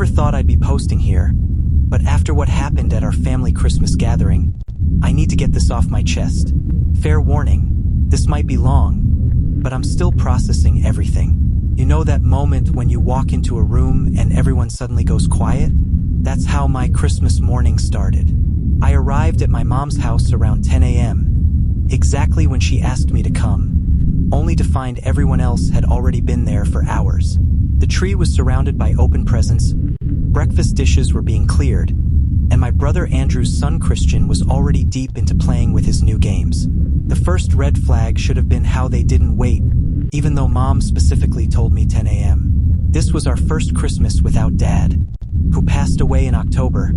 never thought I'd be posting here, but after what happened at our family Christmas gathering, I need to get this off my chest. Fair warning, this might be long, but I'm still processing everything. You know that moment when you walk into a room and everyone suddenly goes quiet? That's how my Christmas morning started. I arrived at my mom's house around 10 a.m., exactly when she asked me to come, only to find everyone else had already been there for hours. The tree was surrounded by open presents, breakfast dishes were being cleared, and my brother Andrew's son Christian was already deep into playing with his new games. The first red flag should have been how they didn't wait, even though Mom specifically told me 10 a.m. This was our first Christmas without Dad, who passed away in October,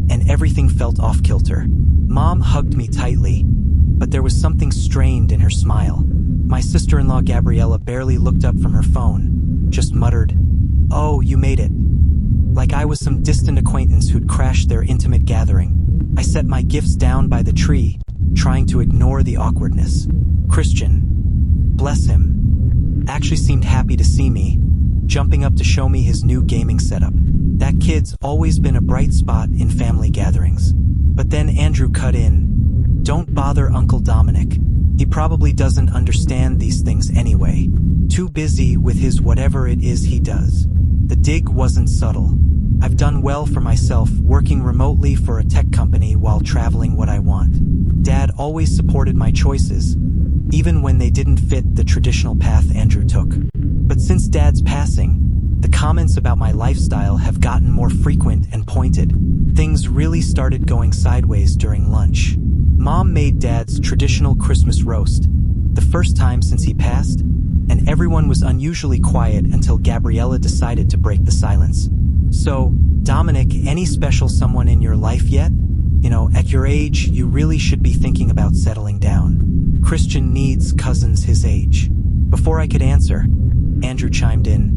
and everything felt off-kilter. Mom hugged me tightly, but there was something strained in her smile. My sister-in-law Gabriella barely looked up from her phone, just muttered, "Oh, you made it." Like I was some distant acquaintance who'd crashed their intimate gathering. I set my gifts down by the tree, trying to ignore the awkwardness. Christian, bless him, actually seemed happy to see me, jumping up to show me his new gaming setup. That kid's always been a bright spot in family gatherings. But then Andrew cut in, "Don't bother Uncle Dominic. He probably doesn't understand these things anyway. Too busy with his whatever it is he does." The dig wasn't subtle. I've done well for myself working remotely for a tech company while traveling what I want. Dad always supported my choices, even when they didn't fit the traditional path Andrew took. But since Dad's passing, the comments about my lifestyle have gotten more frequent and pointed. Things really started going sideways during lunch. Mom made Dad's traditional Christmas roast, the first time since he passed, and everyone was unusually quiet until Gabriella decided to break the silence. "So, Dominic, any special someone in your life yet? At your age, you really should be thinking about settling down. Christian needs cousins his age." Before I could answer, Andrew chimed in,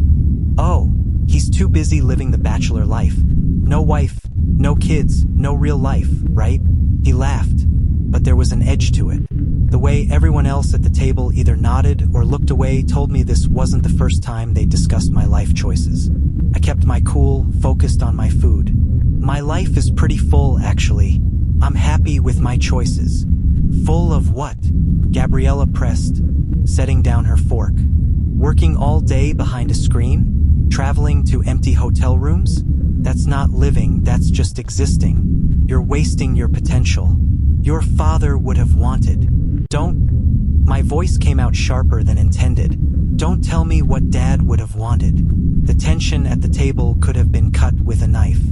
"Oh, he's too busy living the bachelor life. No wife, no kids, no real life, right?" He laughed, but there was an edge to it. The way everyone else at the table either nodded or looked away told me this wasn't the first time they discussed my life choices. I kept my cool, focused on my food. "My life is pretty full, actually. I'm happy with my choices." "Full of what?" Gabriella pressed, setting down her fork. "Working all day behind a screen? Traveling to empty hotel rooms? That's not living, that's just existing. You're wasting your potential. Your father would have wanted." "Don't..." My voice came out sharper than intended. "Don't tell me what Dad would have wanted." The tension at the table could have been cut with a knife.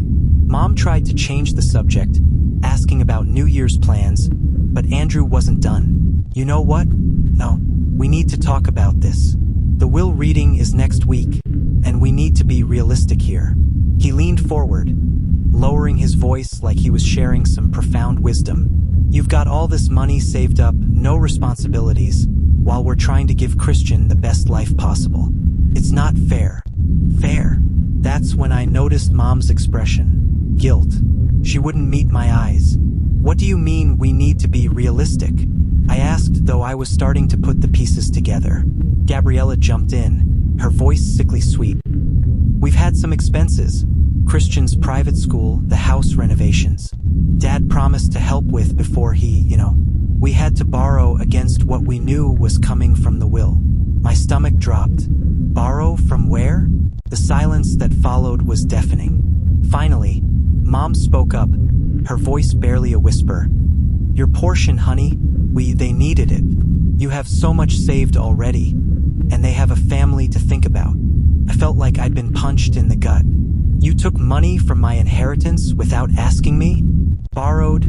Mom tried to change the subject, asking about New Year's plans, but Andrew wasn't done. "You know what? No, we need to talk about this. The will reading is next week, and we need to be realistic here." He leaned forward, lowering his voice like he was sharing some profound wisdom. "You've got all this money saved up, no responsibilities, while we're trying to give Christian the best life possible. It's not fair." "Fair?" That's when I noticed Mom's expression. Guilt. She wouldn't meet my eyes. "What do you mean we need to be realistic?" I asked, though I was starting to put the pieces together. Gabriella jumped in, her voice sickly sweet. "We've had some expenses. Christian's private school, the house renovations. Dad promised to help with before we had to borrow against what we knew was coming from the will." My stomach dropped. Borrow from where? The silence that followed was deafening. Finally, Mom spoke up, her voice barely a whisper. "Your portion, honey. They needed it. You have so much saved already, and they have a family to think about." I felt like I'd been punched in the gut. "You took money from my inheritance without asking me?" "Borrowed,"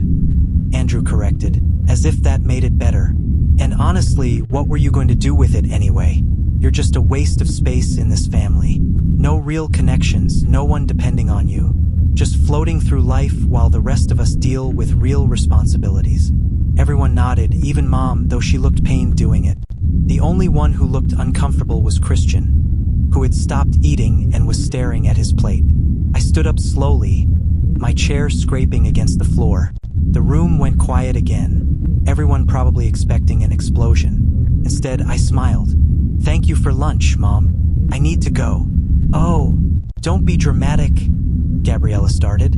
Andrew corrected, as if that made it better. "And honestly, what were you going to do with it anyway? You're just a waste of space in this family. No real connections, no one depending on you. Just floating through life while the rest of us deal with real responsibilities." Everyone nodded, even Mom, though she looked pained doing it. The only one who looked uncomfortable was Christian, who had stopped eating and was staring at his plate. I stood up slowly, my chair scraping against the floor. The room went quiet again, everyone probably expecting an explosion. Instead, I smiled. "Thank you for lunch, Mom. I need to go." "Oh, don't be dramatic. Gabriella started,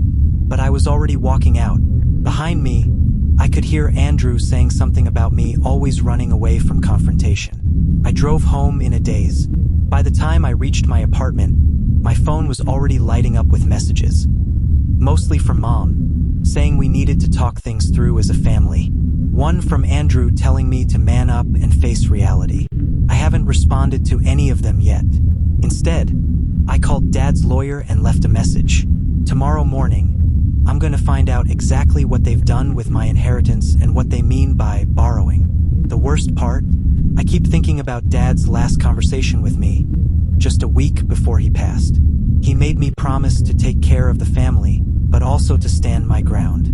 but I was already walking out. Behind me, I could hear Andrew saying something about me always running away from confrontation. I drove home in a daze. By the time I reached my apartment, my phone was already lighting up with messages. Mostly from Mom, saying we needed to talk things through as a family. One from Andrew telling me to man up and face reality. I haven't responded to any of them yet. Instead, I called Dad's lawyer and left a message. Tomorrow morning, I'm going to find out exactly what they've done with my inheritance and what they mean by borrowing. The worst part? I keep thinking about Dad's last conversation with me, just a week before he passed. He made me promise to take care of the family, but also to stand my ground.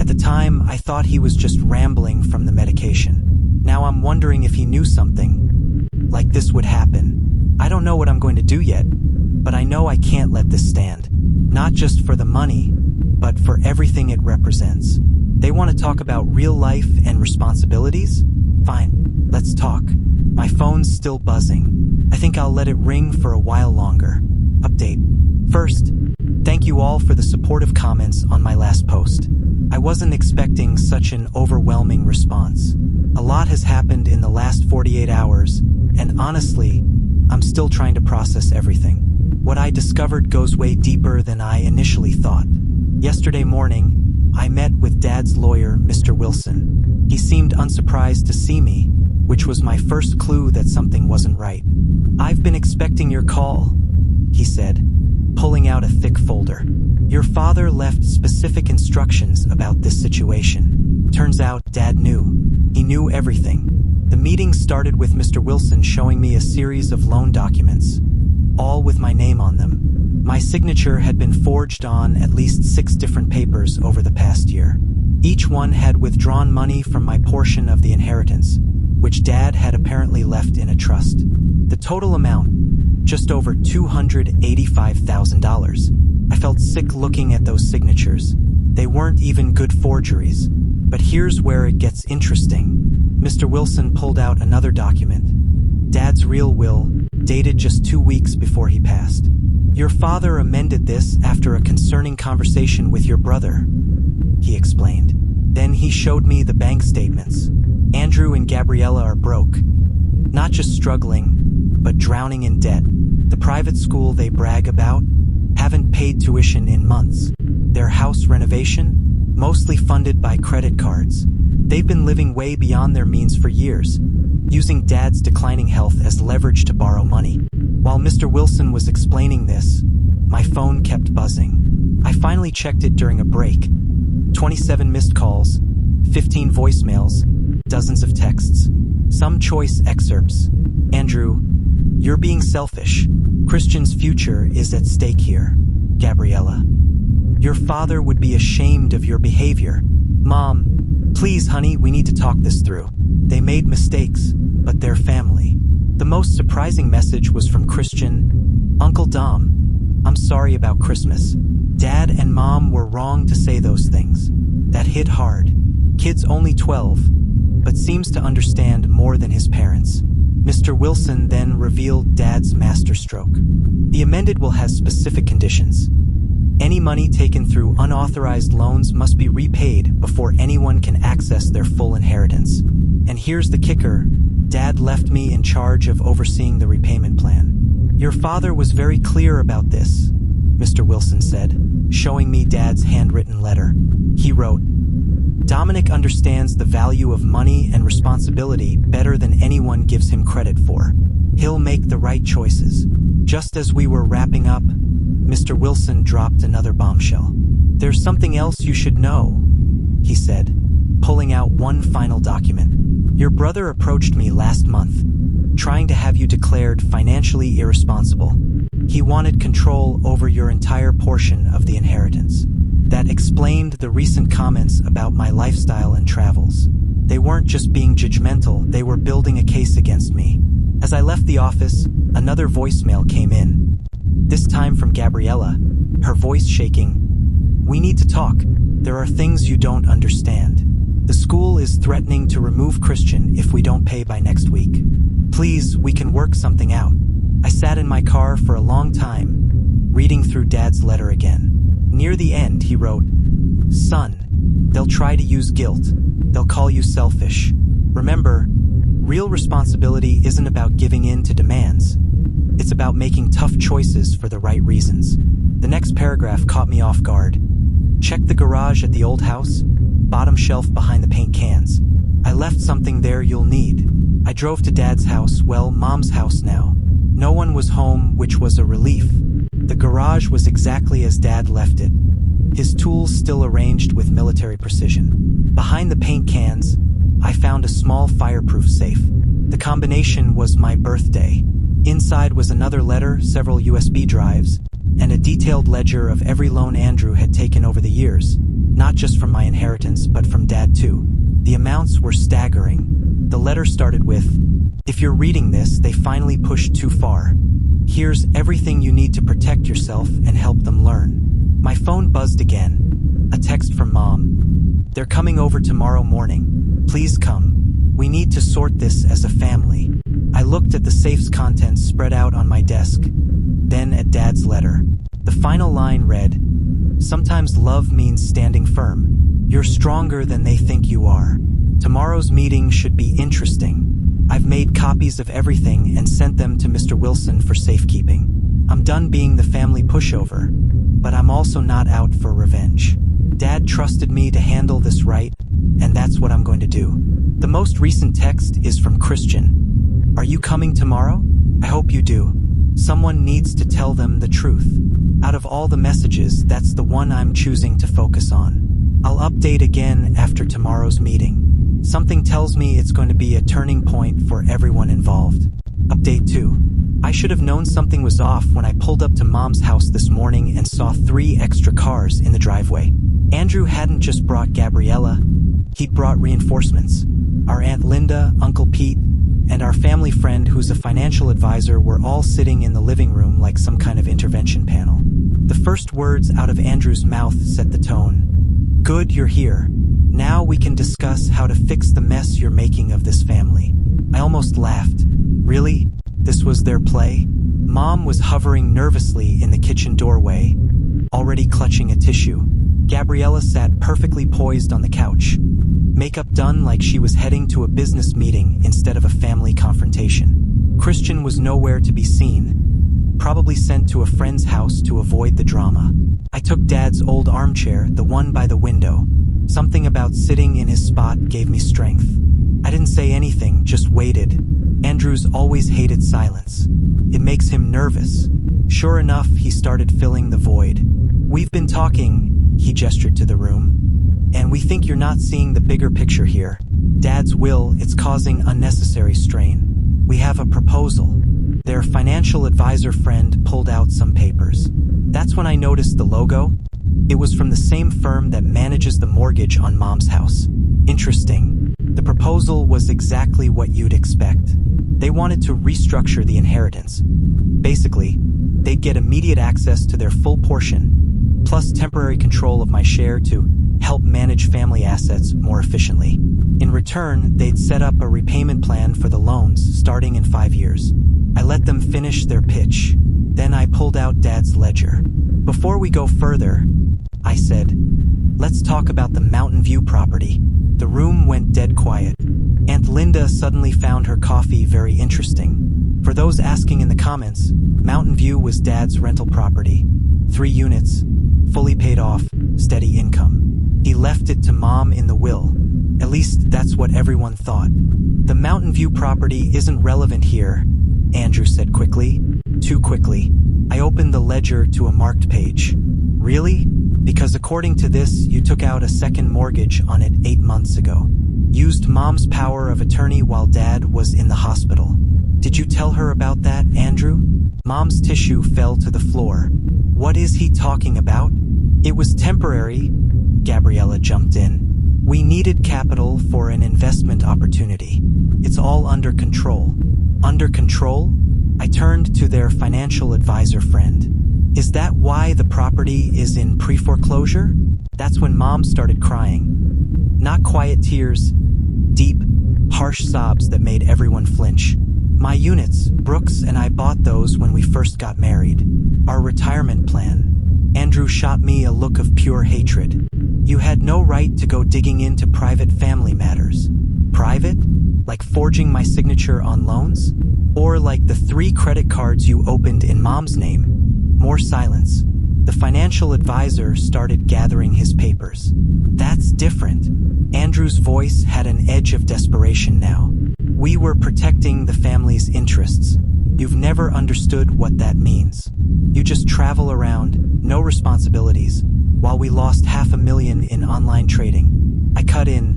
At the time, I thought he was just rambling from the medication. Now I'm wondering if he knew something like this would happen. I don't know what I'm going to do yet, but I know I can't let this stand. Not just for the money, but for everything it represents. They want to talk about real life and responsibilities? Fine, let's talk. My phone's still buzzing. I think I'll let it ring for a while longer. Update. First, thank you all for the supportive comments on my last post. I wasn't expecting such an overwhelming response. A lot has happened in the last 48 hours, and honestly, I'm still trying to process everything. What I discovered goes way deeper than I initially thought. Yesterday morning, I met with Dad's lawyer, Mr. Wilson. He seemed unsurprised to see me, which was my first clue that something wasn't right. "I've been expecting your call," he said, pulling out a thick folder. "Your father left specific instructions about this situation." Turns out Dad knew. He knew everything. The meeting started with Mr. Wilson showing me a series of loan documents, all with my name on them. My signature had been forged on at least 6 different papers over the past year. Each one had withdrawn money from my portion of the inheritance, which Dad had apparently left in a trust. The total amount, just over $285,000. I felt sick looking at those signatures. They weren't even good forgeries. But here's where it gets interesting. Mr. Wilson pulled out another document. Dad's real will, dated just 2 weeks before he passed. "Your father amended this after a concerning conversation with your brother," he explained. Then he showed me the bank statements. Andrew and Gabriella are broke. Not just struggling, but drowning in debt. The private school they brag about haven't paid tuition in months. Their house renovation, mostly funded by credit cards. They've been living way beyond their means for years, using Dad's declining health as leverage to borrow money. While Mr. Wilson was explaining this, my phone kept buzzing. I finally checked it during a break. 27 missed calls, 15 voicemails, dozens of texts, some choice excerpts. "Andrew, you're being selfish. Christian's future is at stake here." Gabriella, "Your father would be ashamed of your behavior." "Mom, please honey, we need to talk this through. They made mistakes, but they're family." The most surprising message was from Christian. "Uncle Dom, I'm sorry about Christmas. Dad and Mom were wrong to say those things." That hit hard. Kid's only 12, but seems to understand more than his parents. Mr. Wilson then revealed Dad's masterstroke. The amended will has specific conditions. Any money taken through unauthorized loans must be repaid before anyone can access their full inheritance. And here's the kicker. Dad left me in charge of overseeing the repayment plan. "Your father was very clear about this," Mr. Wilson said, showing me Dad's handwritten letter. He wrote, "Dominic understands the value of money and responsibility better than anyone gives him credit for. He'll make the right choices." Just as we were wrapping up, Mr. Wilson dropped another bombshell. "There's something else you should know," he said, pulling out one final document. "Your brother approached me last month, trying to have you declared financially irresponsible. He wanted control over your entire portion of the inheritance." That explained the recent comments about my lifestyle and travels. They weren't just being judgmental, they were building a case against me. As I left the office, another voicemail came in. This time from Gabriella, her voice shaking. "We need to talk. There are things you don't understand. The school is threatening to remove Christian if we don't pay by next week. Please, we can work something out." I sat in my car for a long time, reading through Dad's letter again. Near the end, he wrote, "Son, they'll try to use guilt. They'll call you selfish. Remember, real responsibility isn't about giving in to demands. It's about making tough choices for the right reasons." The next paragraph caught me off guard. "Check the garage at the old house, bottom shelf behind the paint cans. I left something there you'll need." I drove to Dad's house, well, Mom's house now. No one was home, which was a relief. The garage was exactly as Dad left it, his tools still arranged with military precision. Behind the paint cans, I found a small fireproof safe. The combination was my birthday. Inside was another letter, several USB drives, and a detailed ledger of every loan Andrew had taken over the years, not just from my inheritance, but from Dad too. The amounts were staggering. The letter started with, "If you're reading this, they finally pushed too far. Here's everything you need to protect yourself and help them learn." My phone buzzed again. A text from Mom. "They're coming over tomorrow morning. Please come. We need to sort this as a family." I looked at the safe's contents spread out on my desk, then at Dad's letter. The final line read, "Sometimes love means standing firm. You're stronger than they think you are. Tomorrow's meeting should be interesting. I've made copies of everything and sent them to Mr. Wilson for safekeeping. I'm done being the family pushover, but I'm also not out for revenge. Dad trusted me to handle this right, and that's what I'm going to do." The most recent text is from Christian. "Are you coming tomorrow? I hope you do. Someone needs to tell them the truth." Out of all the messages, that's the one I'm choosing to focus on. I'll update again after tomorrow's meeting. Something tells me it's going to be a turning point for everyone involved. Update 2. I should have known something was off when I pulled up to Mom's house this morning and saw 3 extra cars in the driveway. Andrew hadn't just brought Gabriella, he'd brought reinforcements. Our Aunt Linda, Uncle Pete, and our family friend who's a financial advisor were all sitting in the living room like some kind of intervention panel. The first words out of Andrew's mouth set the tone. "Good you're here. Now we can discuss how to fix the mess you're making of this family." I almost laughed. Really? This was their play? Mom was hovering nervously in the kitchen doorway, already clutching a tissue. Gabriella sat perfectly poised on the couch, makeup done like she was heading to a business meeting instead of a family confrontation. Christian was nowhere to be seen, probably sent to a friend's house to avoid the drama. I took Dad's old armchair, the one by the window. Something about sitting in his spot gave me strength. I didn't say anything, just waited. Andrew's always hated silence. It makes him nervous. Sure enough, he started filling the void. "We've been talking," he gestured to the room, "and we think you're not seeing the bigger picture here. Dad's will, it's causing unnecessary strain. We have a proposal." Their financial advisor friend pulled out some papers. That's when I noticed the logo. It was from the same firm that manages the mortgage on Mom's house. Interesting. The proposal was exactly what you'd expect. They wanted to restructure the inheritance. Basically, they'd get immediate access to their full portion, plus temporary control of my share to help manage family assets more efficiently. In return, they'd set up a repayment plan for the loans starting in 5 years. I let them finish their pitch. Then I pulled out Dad's ledger. "Before we go further," I said, "let's talk about the Mountain View property." The room went dead quiet. Aunt Linda suddenly found her coffee very interesting. For those asking in the comments, Mountain View was Dad's rental property. 3 units, fully paid off, steady income. He left it to Mom in the will. At least that's what everyone thought. "The Mountain View property isn't relevant here," Andrew said quickly. Too quickly. I opened the ledger to a marked page. "Really? Because according to this, you took out a second mortgage on it 8 months ago. Used Mom's power of attorney while Dad was in the hospital. Did you tell her about that, Andrew?" Mom's tissue fell to the floor. "What is he talking about?" "It was temporary," Gabriella jumped in. "We needed capital for an investment opportunity. It's all under control." "Under control?" I turned to their financial advisor friend. "Is that why the property is in pre-foreclosure?" That's when Mom started crying. Not quiet tears, deep, harsh sobs that made everyone flinch. "My units, Brooks and I bought those when we first got married. Our retirement plan. Andrew shot me a look of pure hatred. You had no right to go digging into private family matters. Private? Like forging my signature on loans? Or like the 3 credit cards you opened in Mom's name? More silence. The financial advisor started gathering his papers. That's different. Andrew's voice had an edge of desperation now. We were protecting the family's interests. You've never understood what that means. You just travel around, no responsibilities, while we lost $500,000 in online trading. I cut in,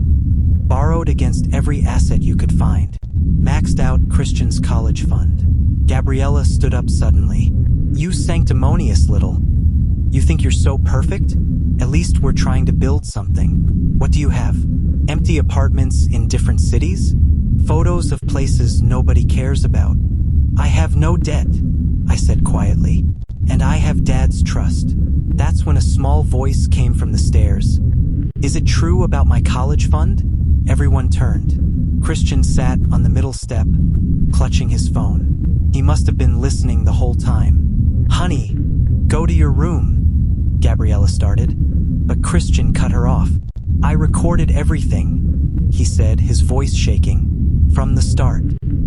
borrowed against every asset you could find, maxed out Christian's college fund. Gabriella stood up suddenly. You sanctimonious little. You think you're so perfect? At least we're trying to build something. What do you have? Empty apartments in different cities? Photos of places nobody cares about? I have no debt, I said quietly. And I have Dad's trust. That's when a small voice came from the stairs. Is it true about my college fund? Everyone turned. Christian sat on the middle step, clutching his phone. He must have been listening the whole time. Honey, go to your room, Gabriella started. But Christian cut her off. I recorded everything, he said, his voice shaking. From the start.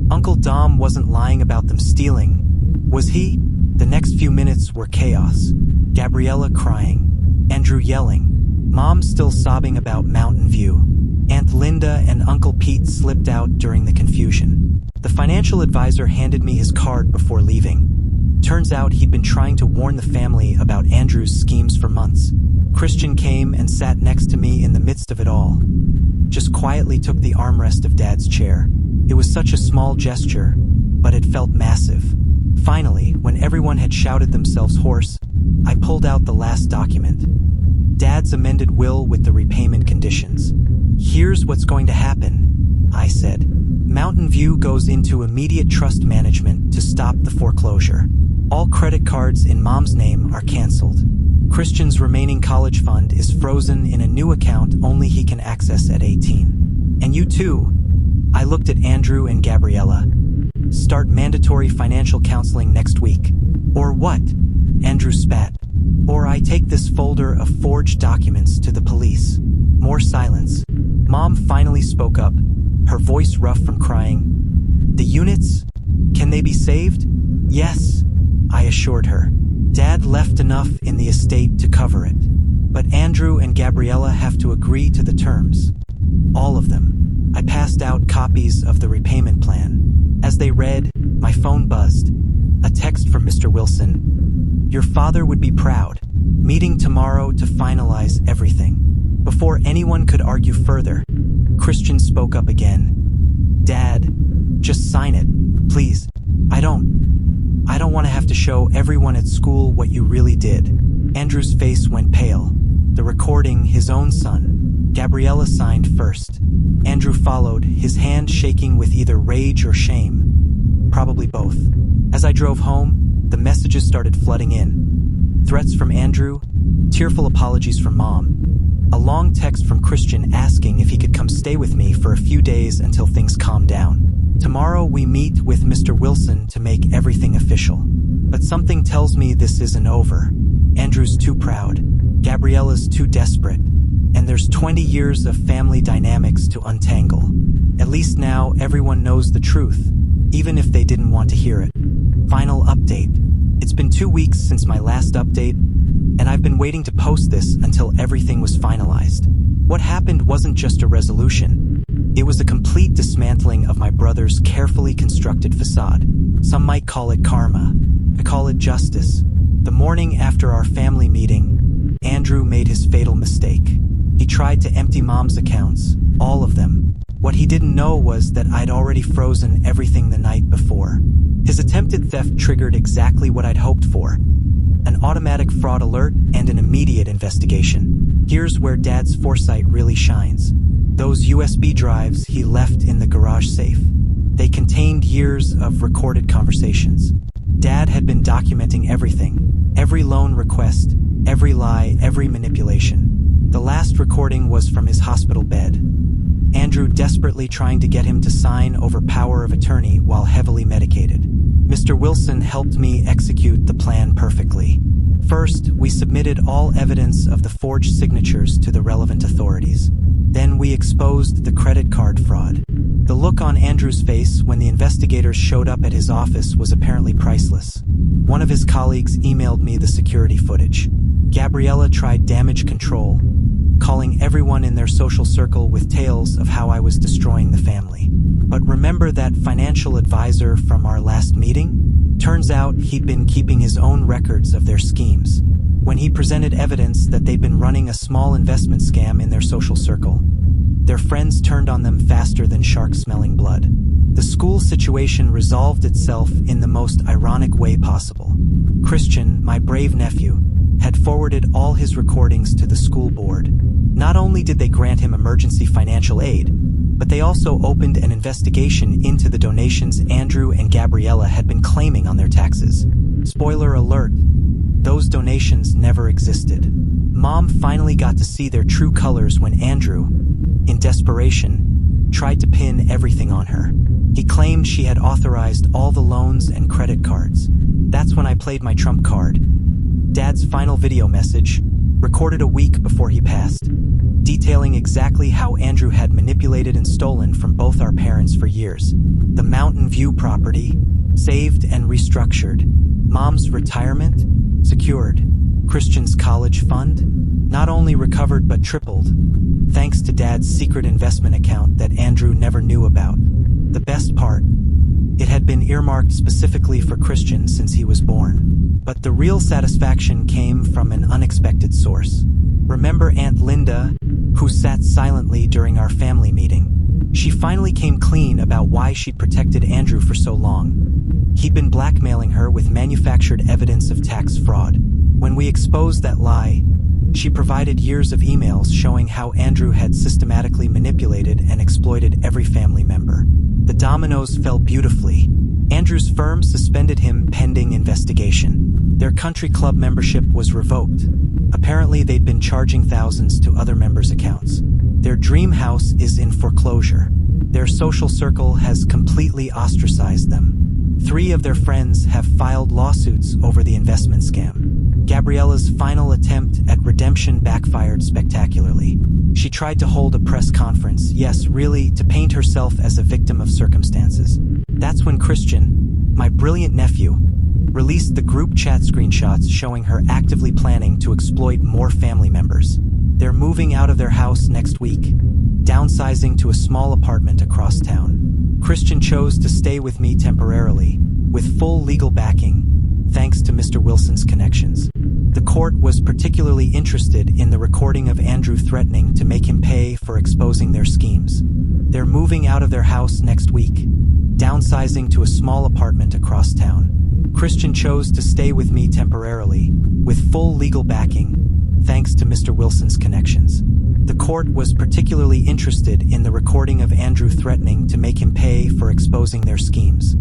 Uncle Dom wasn't lying about them stealing, was he? The next few minutes were chaos. Gabriella crying, Andrew yelling, Mom still sobbing about Mountain View. Aunt Linda and Uncle Pete slipped out during the confusion. The financial advisor handed me his card before leaving. Turns out he'd been trying to warn the family about Andrew's schemes for months. Christian came and sat next to me in the midst of it all. Just quietly took the armrest of Dad's chair. It was such a small gesture, but it felt massive. Finally, when everyone had shouted themselves hoarse, I pulled out the last document. Dad's amended will with the repayment conditions. Here's what's going to happen, I said. Mountain View goes into immediate trust management to stop the foreclosure. All credit cards in Mom's name are canceled. Christian's remaining college fund is frozen in a new account only he can access at 18. And you too. I looked at Andrew and Gabriella. Start mandatory financial counseling next week. Or what? Andrew spat. Or I take this folder of forged documents to the police. More silence. Mom finally spoke up, her voice rough from crying. The units? Can they be saved? Yes, I assured her. Dad left enough in the estate to cover it. But Andrew and Gabriella have to agree to the terms. All of them. I passed out copies of the repayment plan. As they read, my phone buzzed. A text from Mr. Wilson. Your father would be proud. Meeting tomorrow to finalize everything. Before anyone could argue further, Christian spoke up again. Dad, just sign it, please. I don't want to have to show everyone at school what you really did. Andrew's face went pale. The recording, his own son. Gabriella signed first. Andrew followed, his hand shaking with either rage or shame. Probably both. As I drove home, the messages started flooding in. Threats from Andrew, tearful apologies from Mom. A long text from Christian asking if he could come stay with me for a few days until things calmed down. Tomorrow we meet with Mr. Wilson to make everything official. But something tells me this isn't over. Andrew's too proud. Gabriella's too desperate. And there's 20 years of family dynamics to untangle. At least now everyone knows the truth, even if they didn't want to hear it. Final update. It's been 2 weeks since my last update, and I've been waiting to post this until everything was finalized. What happened wasn't just a resolution. It was a complete dismantling of my brother's carefully constructed facade. Some might call it karma. I call it justice. The morning after our family meeting, Andrew made his fatal mistake. He tried to empty Mom's accounts, all of them. What he didn't know was that I'd already frozen everything the night before. His attempted theft triggered exactly what I'd hoped for. An automatic fraud alert and an immediate investigation. Here's where Dad's foresight really shines. Those USB drives he left in the garage safe. They contained years of recorded conversations. Dad had been documenting everything. Every loan request, every lie, every manipulation. The last recording was from his hospital bed. Andrew desperately trying to get him to sign over power of attorney while heavily medicated. Mr. Wilson helped me execute the plan perfectly. First, we submitted all evidence of the forged signatures to the relevant authorities. Then we exposed the credit card fraud. The look on Andrew's face when the investigators showed up at his office was apparently priceless. One of his colleagues emailed me the security footage. Gabriella tried damage control, calling everyone in their social circle with tales of how I was destroying the family. But remember that financial advisor from our last meeting? Turns out he'd been keeping his own records of their schemes. When he presented evidence that they'd been running a small investment scam in their social circle, their friends turned on them faster than sharks smelling blood. The school situation resolved itself in the most ironic way possible. Christian, my brave nephew, had forwarded all his recordings to the school board. Not only did they grant him emergency financial aid, but they also opened an investigation into the donations Andrew and Gabriella had been claiming on their taxes. Spoiler alert, those donations never existed. Mom finally got to see their true colors when Andrew, in desperation, tried to pin everything on her. He claimed she had authorized all the loans and credit cards. That's when I played my trump card. Dad's final video message, recorded a week before he passed, detailing exactly how Andrew had manipulated and stolen from both our parents for years. The Mountain View property, saved and restructured. Mom's retirement, secured. Christian's college fund, not only recovered but tripled, thanks to Dad's secret investment account that Andrew never knew about. The best part, it had been earmarked specifically for Christian since he was born. But the real satisfaction came from an unexpected source. Remember Aunt Linda, who sat silently during our family meeting? She finally came clean about why she'd protected Andrew for so long. He'd been blackmailing her with manufactured evidence of tax fraud. When we exposed that lie, she provided years of emails showing how Andrew had systematically manipulated and exploited every family member. The dominoes fell beautifully. Andrew's firm suspended him pending investigation. Their country club membership was revoked. Apparently, they'd been charging thousands to other members' accounts. Their dream house is in foreclosure. Their social circle has completely ostracized them. 3 of their friends have filed lawsuits over the investment scam. Gabriella's final attempt at redemption backfired spectacularly. She tried to hold a press conference, yes, really, to paint herself as a victim of circumstances. That's when Christian, my brilliant nephew, released the group chat screenshots showing her actively planning to exploit more family members. They're moving out of their house next week, downsizing to a small apartment across town. Christian chose to stay with me temporarily, with full legal backing, thanks to Mr. Wilson's connections. The court was particularly interested in the recording of Andrew threatening to make him pay for exposing their schemes. They're moving out of their house next week, downsizing to a small apartment across town. Christian chose to stay with me temporarily, with full legal backing, thanks to Mr. Wilson's connections. The court was particularly interested in the recording of Andrew threatening to make him pay for exposing their schemes.